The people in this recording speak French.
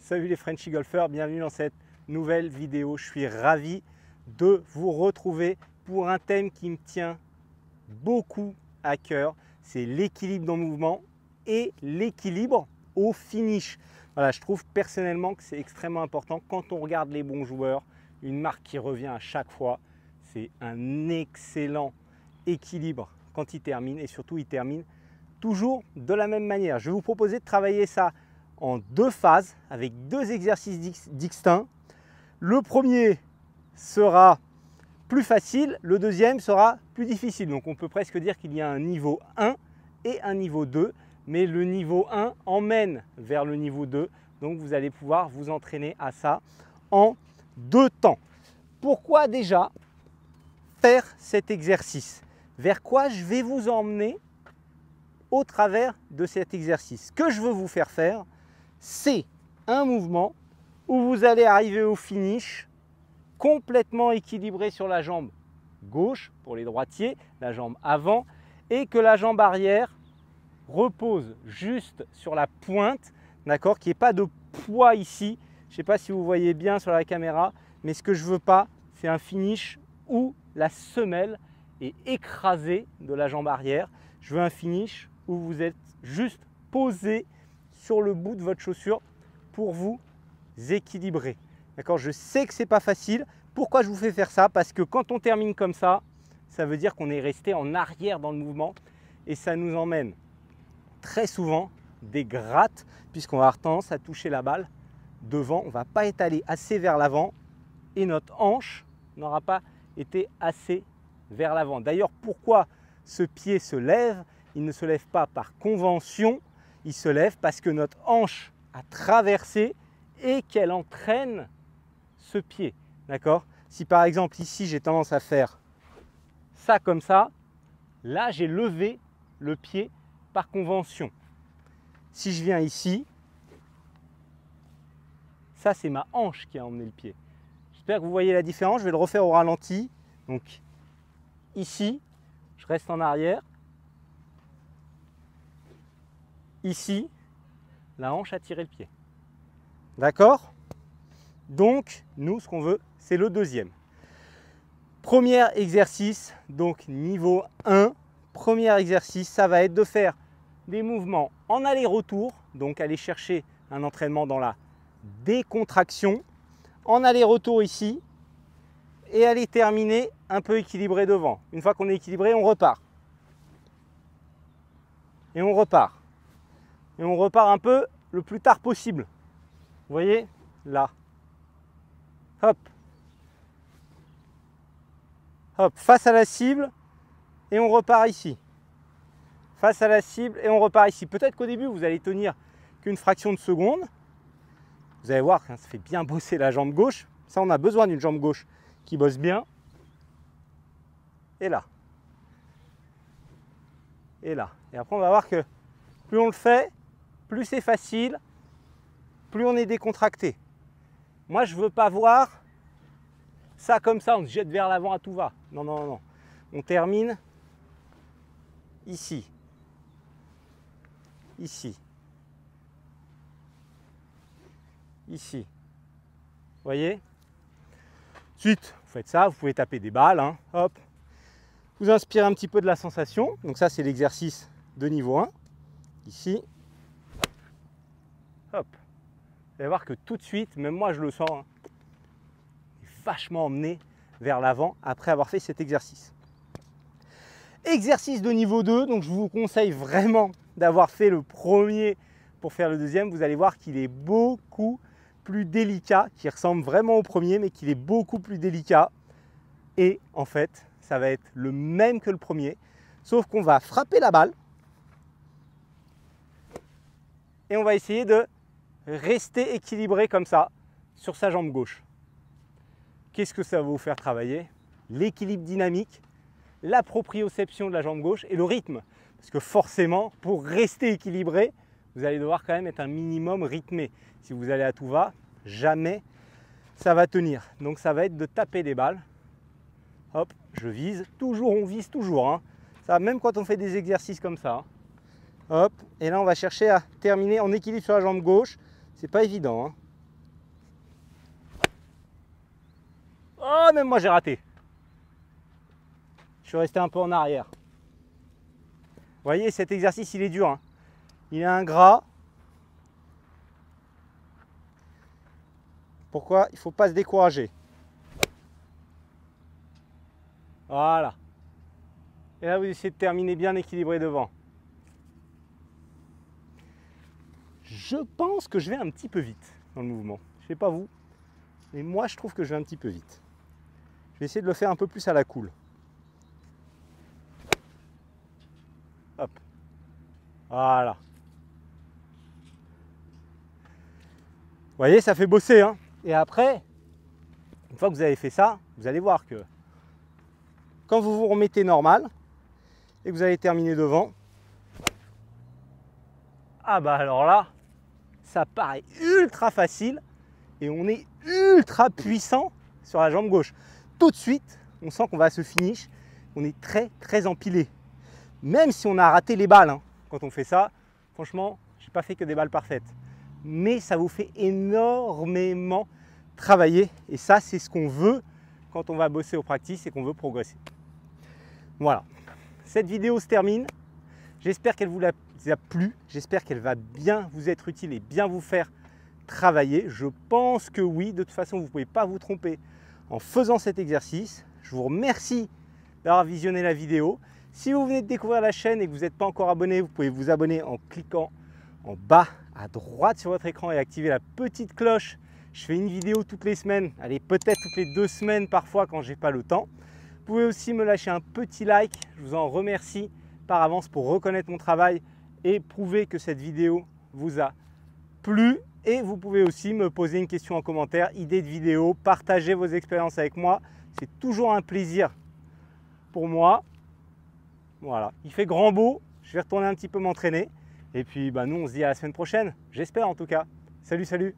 Salut les Frenchy golfeurs, bienvenue dans cette nouvelle vidéo. Je suis ravi de vous retrouver pour un thème qui me tient beaucoup à cœur. C'est l'équilibre dans le mouvement et l'équilibre au finish. Voilà, je trouve personnellement que c'est extrêmement important. Quand on regarde les bons joueurs, une marque qui revient à chaque fois, c'est un excellent équilibre quand ils terminent et surtout ils terminent toujours de la même manière. Je vais vous proposer de travailler ça en deux phases avec deux exercices distincts. Le premier sera plus facile, le deuxième sera plus difficile. Donc on peut presque dire qu'il y a un niveau 1 et un niveau 2, mais le niveau 1 emmène vers le niveau 2. Donc vous allez pouvoir vous entraîner à ça en deux temps. Pourquoi déjà faire cet exercice? Vers quoi je vais vous emmener au travers de cet exercice? Ce que je veux vous faire faire, c'est un mouvement où vous allez arriver au finish complètement équilibré sur la jambe gauche pour les droitiers, la jambe avant, et que la jambe arrière repose juste sur la pointe, d'accord, qu'il n'y ait pas de poids ici. Je ne sais pas si vous voyez bien sur la caméra, mais ce que je ne veux pas, c'est un finish où la semelle est écrasée de la jambe arrière. Je veux un finish où vous êtes juste posé sur le bout de votre chaussure pour vous équilibrer. D'accord, je sais que ce n'est pas facile. Pourquoi je vous fais faire ça? Parce que quand on termine comme ça, ça veut dire qu'on est resté en arrière dans le mouvement et ça nous emmène très souvent des grattes puisqu'on va avoir tendance à toucher la balle devant. On ne va pas être allé assez vers l'avant et notre hanche n'aura pas été assez vers l'avant. D'ailleurs, pourquoi ce pied se lève? Il ne se lève pas par convention, il se lève parce que notre hanche a traversé et qu'elle entraîne ce pied. D'accord? Si par exemple ici j'ai tendance à faire ça comme ça, là j'ai levé le pied par convention. Si je viens ici, ça c'est ma hanche qui a emmené le pied. J'espère que vous voyez la différence. Je vais le refaire au ralenti. Donc ici, je reste en arrière. Ici, la hanche a tiré le pied. D'accord? Donc, nous, ce qu'on veut, c'est le deuxième. Premier exercice, donc niveau 1. Premier exercice, ça va être de faire des mouvements en aller-retour. Donc, aller chercher un entraînement dans la décontraction. En aller-retour ici. Et aller terminer un peu équilibré devant. Une fois qu'on est équilibré, on repart. Et on repart. Et on repart un peu le plus tard possible. Vous voyez? Là. Hop. Hop. Face à la cible. Et on repart ici. Face à la cible et on repart ici. Peut-être qu'au début, vous allez tenir qu'une fraction de seconde. Vous allez voir, ça fait bien bosser la jambe gauche. Ça, on a besoin d'une jambe gauche qui bosse bien. Et là. Et là. Et après, on va voir que plus on le fait, plus c'est facile, plus on est décontracté. Moi, je ne veux pas voir ça comme ça, on se jette vers l'avant à tout va. Non, non, non. On termine ici. Ici. Ici. Vous voyez? Ensuite, vous faites ça, vous pouvez taper des balles. Hein, hop. Vous inspirez un petit peu de la sensation. Donc ça, c'est l'exercice de niveau 1. Ici. Hop. Vous allez voir que tout de suite, même moi je le sens, hein, vachement emmené vers l'avant après avoir fait cet exercice. Exercice de niveau 2, donc je vous conseille vraiment d'avoir fait le premier pour faire le deuxième. Vous allez voir qu'il est beaucoup plus délicat, qui ressemble vraiment au premier, mais qu'il est beaucoup plus délicat. Et en fait, ça va être le même que le premier, sauf qu'on va frapper la balle et on va essayer de rester équilibré comme ça sur sa jambe gauche. Qu'est-ce que ça va vous faire travailler? L'équilibre dynamique, la proprioception de la jambe gauche et le rythme. Parce que forcément, pour rester équilibré, vous allez devoir quand même être un minimum rythmé. Si vous allez à tout va, jamais ça va tenir. Donc ça va être de taper des balles. Hop, je vise. Toujours, on vise toujours. Hein. Ça, même quand on fait des exercices comme ça. Hop, et là on va chercher à terminer en équilibre sur la jambe gauche. C'est pas évident. Hein. Oh, même moi j'ai raté. Je suis resté un peu en arrière. Vous voyez, cet exercice, il est dur, hein. Il est ingrat. Pourquoi? Il ne faut pas se décourager. Voilà. Et là, vous essayez de terminer bien équilibré devant. Je pense que je vais un petit peu vite dans le mouvement. Je ne sais pas vous, mais moi, je trouve que je vais un petit peu vite. Je vais essayer de le faire un peu plus à la cool. Hop. Voilà. Vous voyez, ça fait bosser, hein. Et après, une fois que vous avez fait ça, vous allez voir que quand vous vous remettez normal et que vous allez terminer devant, ah bah alors là, ça paraît ultra facile et on est ultra puissant sur la jambe gauche. Tout de suite, on sent qu'on va à ce finish, on est très empilé. Même si on a raté les balles, hein, quand on fait ça, franchement, je n'ai pas fait que des balles parfaites. Mais ça vous fait énormément travailler et ça, c'est ce qu'on veut quand on va bosser au practice et qu'on veut progresser. Voilà, cette vidéo se termine. J'espère qu'elle vous a plu, j'espère qu'elle va bien vous être utile et bien vous faire travailler. Je pense que oui, de toute façon, vous ne pouvez pas vous tromper en faisant cet exercice. Je vous remercie d'avoir visionné la vidéo. Si vous venez de découvrir la chaîne et que vous n'êtes pas encore abonné, vous pouvez vous abonner en cliquant en bas à droite sur votre écran et activer la petite cloche. Je fais une vidéo toutes les semaines, allez, peut-être toutes les 2 semaines parfois quand j'ai pas le temps. Vous pouvez aussi me lâcher un petit like, je vous en remercie par avance pour reconnaître mon travail et prouver que cette vidéo vous a plu. Et vous pouvez aussi me poser une question en commentaire, idée de vidéo, partager vos expériences avec moi. C'est toujours un plaisir pour moi. Voilà, il fait grand beau, je vais retourner un petit peu m'entraîner. Et puis nous on se dit à la semaine prochaine, j'espère en tout cas. Salut, salut!